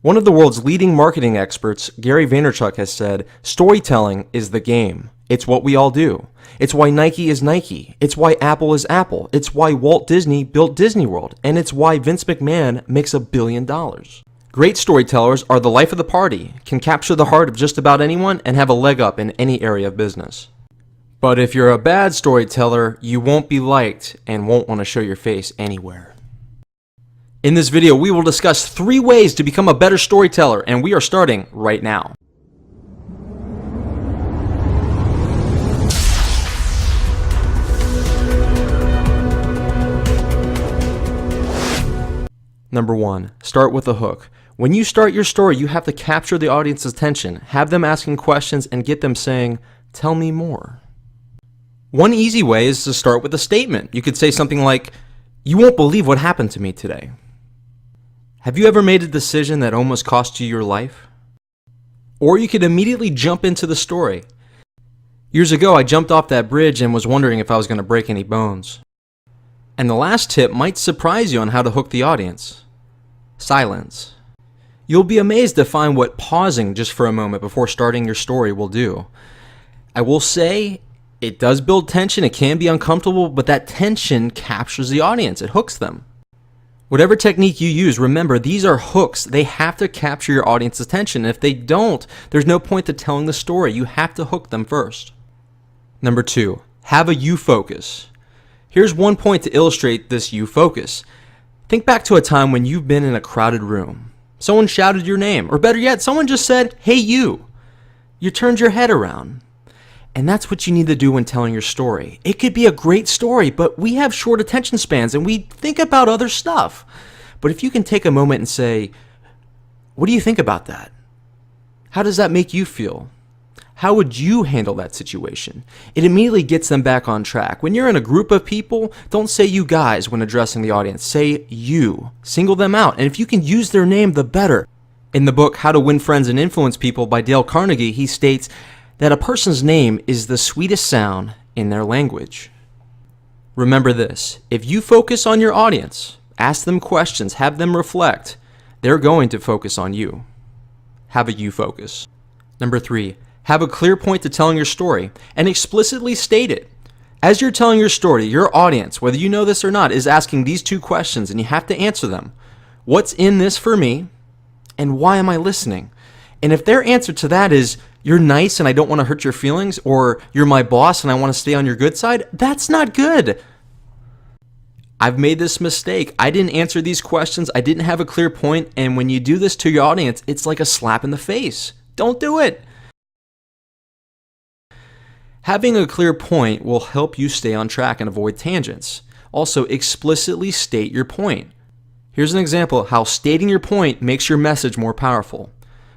One of the world's leading marketing experts, Gary Vaynerchuk, has said, "Storytelling is the game. It's what we all do. It's why Nike is Nike. It's why Apple is Apple. It's why Walt Disney built Disney World. And it's why Vince McMahon makes $1 billion. Great storytellers are the life of the party, can capture the heart of just about anyone, and have a leg up in any area of business. But if you're a bad storyteller, you won't be liked and won't want to show your face anywhere." In this video, we will discuss 3 ways to become a better storyteller, and we are starting right now. Number 1, start with a hook. When you start your story, you have to capture the audience's attention, have them asking questions, and get them saying, "Tell me more." One easy way is to start with a statement. You could say something like, "You won't believe what happened to me today." Have you ever made a decision that almost cost you your life? Or you could immediately jump into the story. Years ago, I jumped off that bridge and was wondering if I was going to break any bones. And the last tip might surprise you on how to hook the audience. Silence. You'll be amazed to find what pausing just for a moment before starting your story will do. I will say, it does build tension, it can be uncomfortable, but that tension captures the audience, it hooks them. Whatever technique you use, remember, these are hooks. They have to capture your audience's attention. If they don't, there's no point to telling the story. You have to hook them first. Number 2, have a you focus. Here's one point to illustrate this you focus. Think back to a time when you've been in a crowded room. Someone shouted your name, or better yet, someone just said, "Hey you." You turned your head around. And that's what you need to do when telling your story. It could be a great story, but we have short attention spans and we think about other stuff. But if you can take a moment and say, "What do you think about that? How does that make you feel? How would you handle that situation?" It immediately gets them back on track. When you're in a group of people, don't say "you guys" when addressing the audience. Say "you." Single them out. And if you can use their name, the better. In the book, How to Win Friends and Influence People by Dale Carnegie, he states that a person's name is the sweetest sound in their language. Remember this, if you focus on your audience, ask them questions, have them reflect, they're going to focus on you. Have a you focus. Number 3, have a clear point to telling your story and explicitly state it. As you're telling your story, your audience, whether you know this or not, is asking these 2 questions and you have to answer them. What's in this for me? And why am I listening? And if their answer to that is, "You're nice and I don't want to hurt your feelings," or "You're my boss and I want to stay on your good side," that's not good. I've made this mistake. I didn't answer these questions. I didn't have a clear point. And when you do this to your audience, it's like a slap in the face. Don't do it. Having a clear point will help you stay on track and avoid tangents. Also, explicitly state your point. Here's an example of how stating your point makes your message more powerful.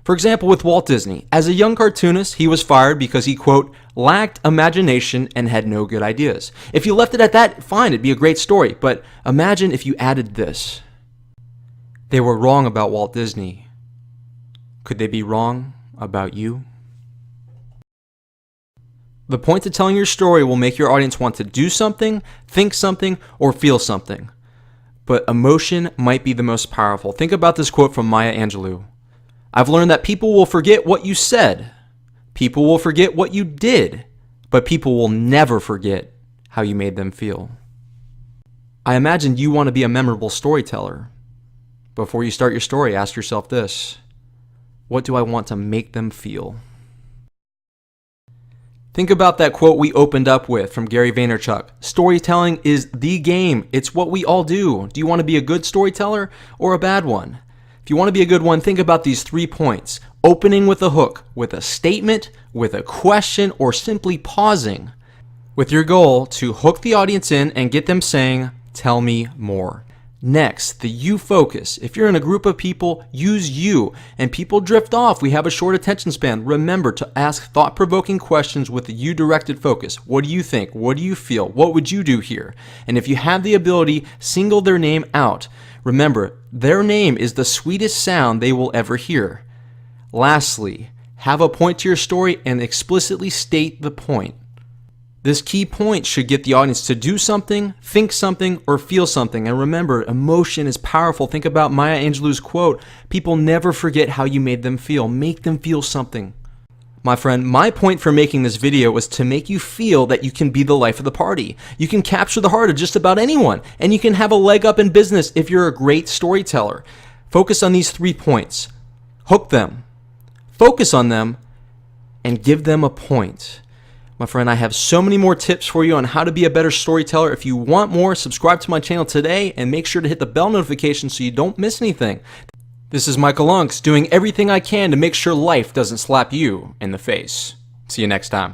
For example, with Walt Disney, as a young cartoonist, he was fired because he, quote, "lacked imagination and had no good ideas." If you left it at that, fine, it'd be a great story. But imagine if you added this. They were wrong about Walt Disney. Could they be wrong about you? The point to telling your story will make your audience want to do something, think something, or feel something. But emotion might be the most powerful. Think about this quote from Maya Angelou. "I've learned that people will forget what you said, people will forget what you did, but people will never forget how you made them feel." I imagine you want to be a memorable storyteller. Before you start your story, ask yourself this: what do I want to make them feel? Think about that quote we opened up with from Gary Vaynerchuk. Storytelling is the game. It's what we all do. Do you want to be a good storyteller or a bad one? If you want to be a good one, think about these 3 points. Opening with a hook, with a statement, with a question, or simply pausing, with your goal to hook the audience in and get them saying, "Tell me more." Next, the you focus. If you're in a group of people, use you. And people drift off. We have a short attention span. Remember to ask thought-provoking questions with a you-directed focus. What do you think? What do you feel? What would you do here? And if you have the ability, single their name out. Remember, their name is the sweetest sound they will ever hear. Lastly, have a point to your story and explicitly state the point. This key point should get the audience to do something, think something, or feel something. And remember, emotion is powerful. Think about Maya Angelou's quote, "People never forget how you made them feel. Make them feel something." My friend, my point for making this video was to make you feel that you can be the life of the party. You can capture the heart of just about anyone, and you can have a leg up in business if you're a great storyteller. Focus on these 3 points. Hook them, focus on them, and give them a point. My friend, I have so many more tips for you on how to be a better storyteller. If you want more, subscribe to my channel today and make sure to hit the bell notification so you don't miss anything. This is Michael Unks, doing everything I can to make sure life doesn't slap you in the face. See you next time.